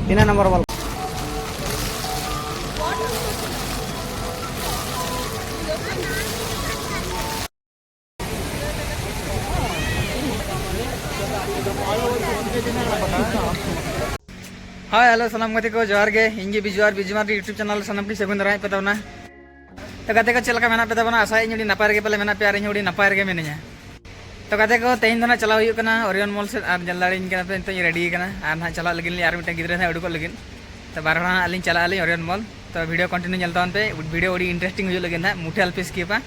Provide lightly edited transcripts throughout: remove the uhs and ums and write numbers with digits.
Tina number one. Hi, hello, salam ko johar ge ingi Biju Marndi YouTube channel sanam ki segun darai peta na. To kate ko chelaka mena peta bana asa ingi napar ge pale mena pyar ingi napar ge menenya. To kate ko tehin dona chala huyuk kana Orion Mall se ar jaldarin kana pe to ready kana ar na chala lagin li ar mita gidra na udukol lagin. To barana alin chala alin Orion Mall. To video continue nyalta pe video odi interesting huyuk lagin na muthe alpe skip pa.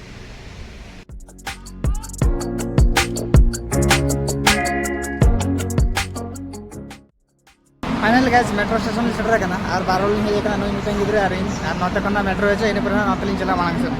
Finally guys, metro station is setter kana ar barol ni ekana noi mitang gidre arrange ar note kana metro eche ine purana notelin chala manang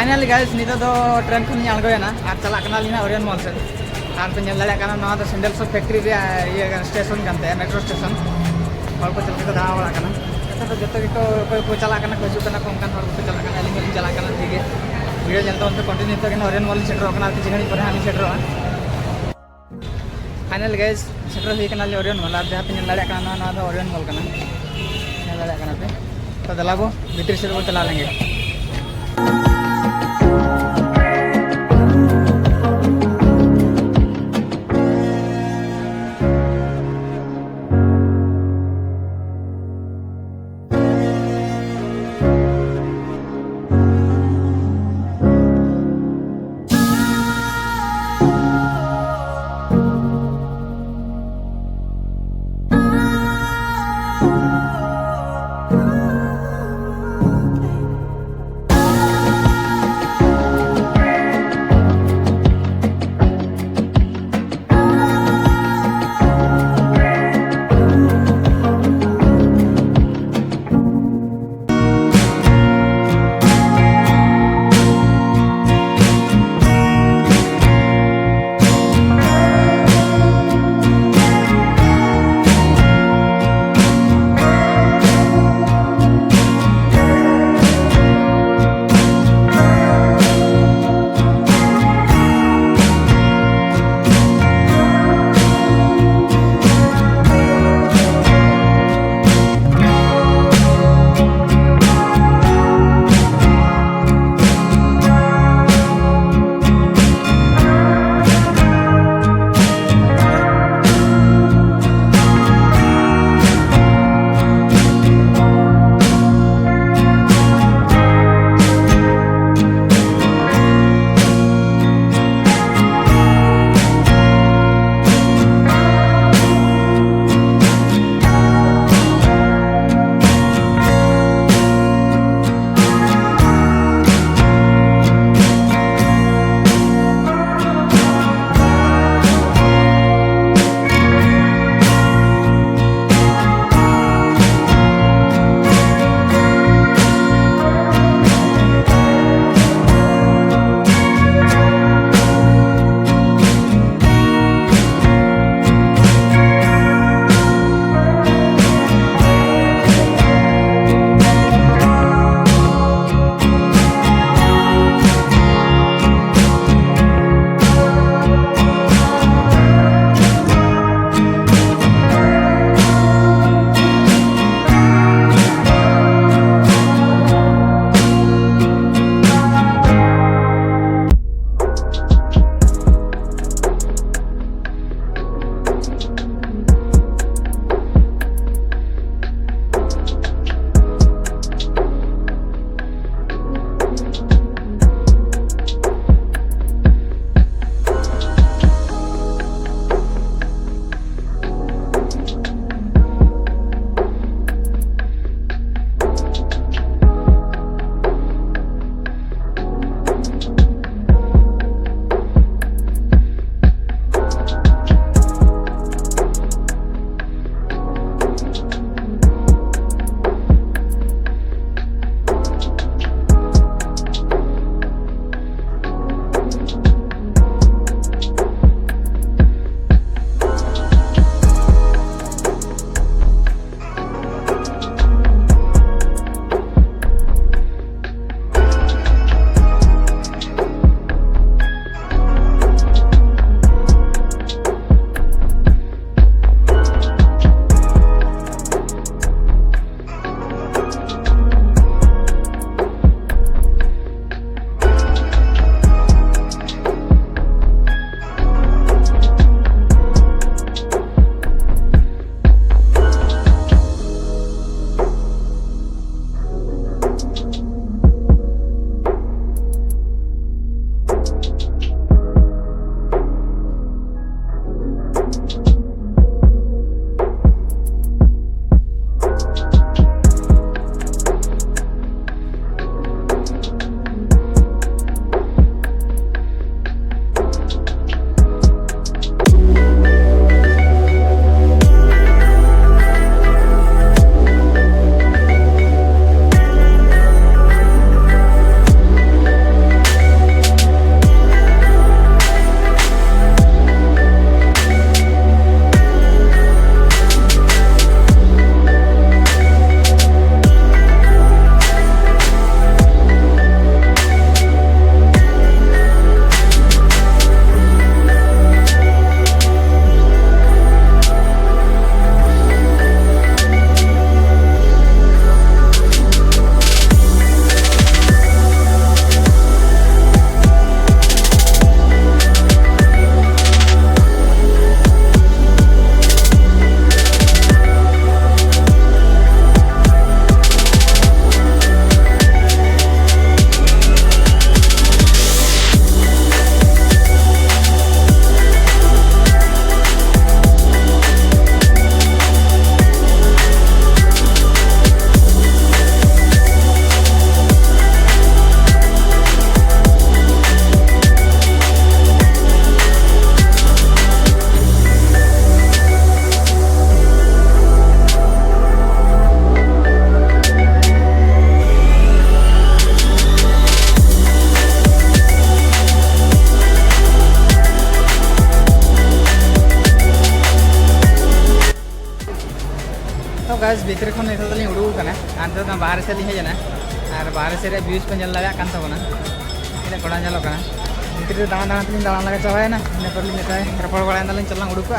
Finally guys, nito do train ko niya algo na at chala kana lina Orion Mall se ar pe nyala kana na to sandal so factory be ye station kante metro station hor ko chalke to da wala kana eta to joto ko chala kana ko ju kana kom kan hor ko chala kana aling chala kana thige video jalta on continue to kana Orion Mall setter kana ti jigani pore ani setter Finally guys, setter hi kana Orion Mall ar jaha pe nyala kana na do Orion Mall kana nyala kana pe to dalago bhitri se bo chala lenge तो guys भीतर खन नितो दलिं उडुक कना आंते तो बाहर से लिं हेजना और बाहर से रे व्यूज को नेल दाड़ा कान तबना इने कोड़ा नेलो कना भीतर दाना दाना तलिं दाड़ा लगा चाबायना इने पर लिं नेताय रपड़ बड़ा दलिं चलना उडुका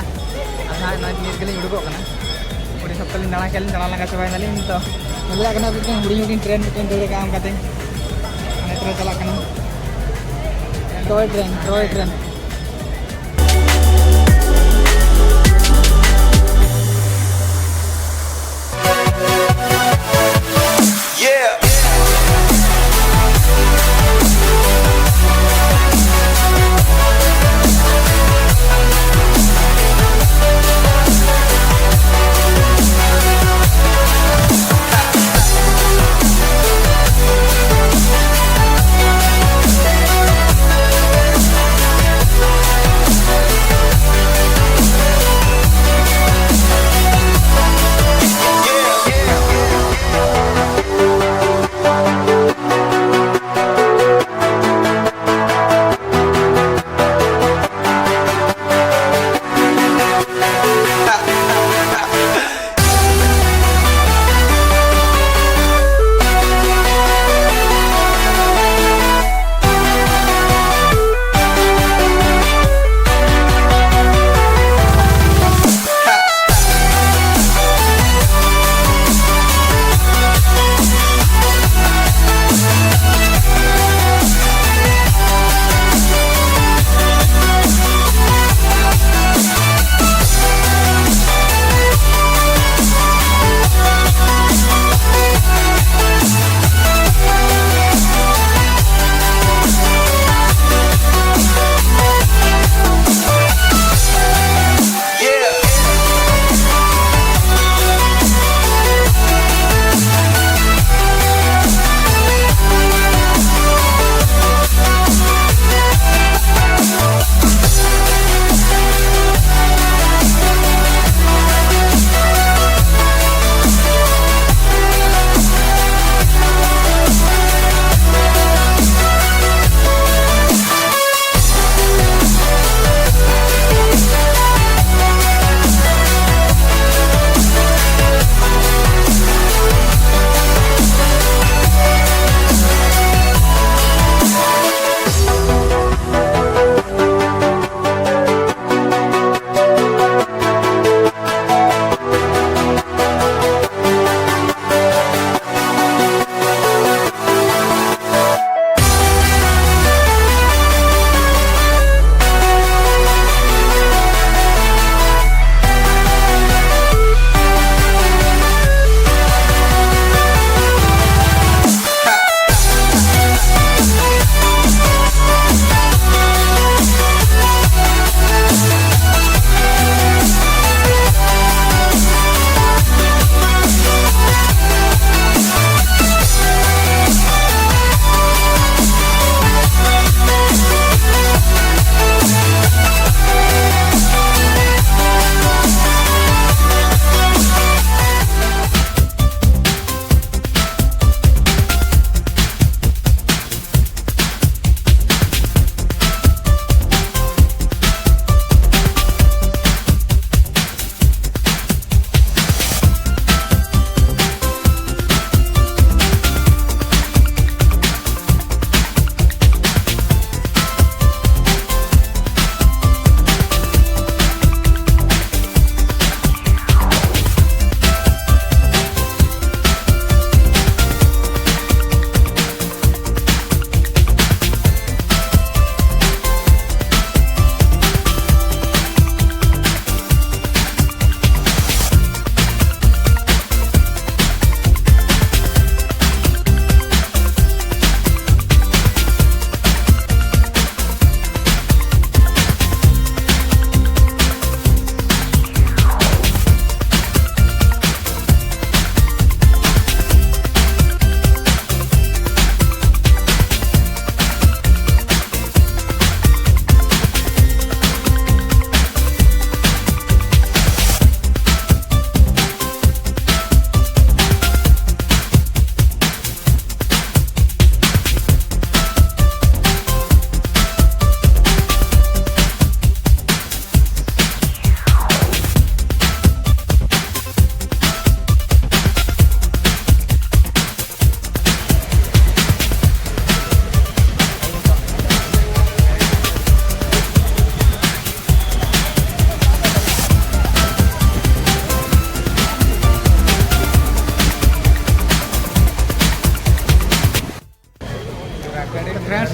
आधा नय नीर गलिं उडुको कना उडी सब तलिं दाड़ा केलिं दाड़ा लगा चाबायना लिं तो मिला कना बिकिन हुडी ट्रेन मिटिन दौड़े काम काते नेत्र चला कना टॉय ट्रेन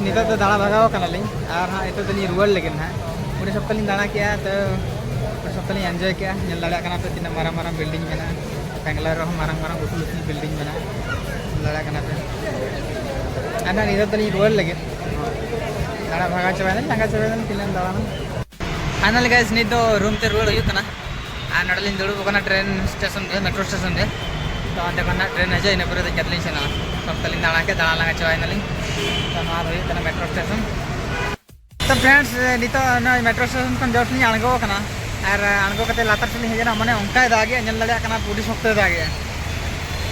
नित तो दाड़ा भगाव कनाली और हाँ इतो तली रुआर लेकिन हाँ पूरे सप्ताह दाड़ा किया तो पूरे सप्ताह एंजॉय किया नल दाड़ा कना पे तीन मारा मारा बिल्डिंग में बेंगलोर मारा मारा उठुल उठुल बिल्डिंग में दाड़ा कना पे आना नित तली रुआर लेकिन दाड़ा भगा चबाना लंगा चबाना तीन दाड़ा फाइनल गाइस नित तो रूम ते रुआर हुई कना आ नडलिन दुड़ुब कना ट्रेन स्टेशन दे मेट्रो स्टेशन दे तो अंत कना ट्रेन हजे इन पर कतलिन सेना सप्ताह दाड़ा के दाड़ा लंगा चबाना तो नवा हुई कना मेट्रो स्टेशन तो फ्रेंड्स नितो मेट्रो स्टेशन खन जस्ट लिंग आणगो कना और आणगो कते लातार से हेजना माने उनका दागे नल लड़ा कना पूरी सप्ताह दागे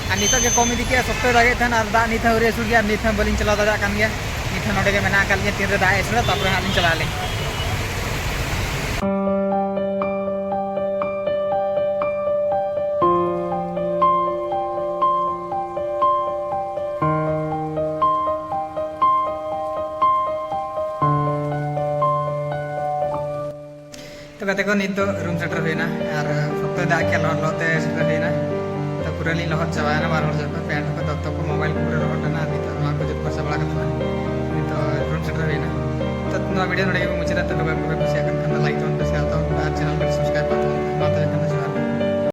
और नितो के कम इदी के सप्ताह दागे थन और दा नित हरे सुर गया नित बलिन चला दादा कान गया नित नोडे के मेना काल गया तीन रे दा एसरा तापर हालिन चला ले तो कहते को नित रूम सेटर हुईना और सप्ताह दाग के लहते सेटर हुईना तो पूरा ली लहत चाबाना बार हर जगह पैंट को तब तक मोबाइल को पूरा लहटना नित नवा को जब बसा बड़ा करना नित रूम सेटर हुईना तो नवा वीडियो नोडे मुझे तो लोग को कुछ याकन लाइक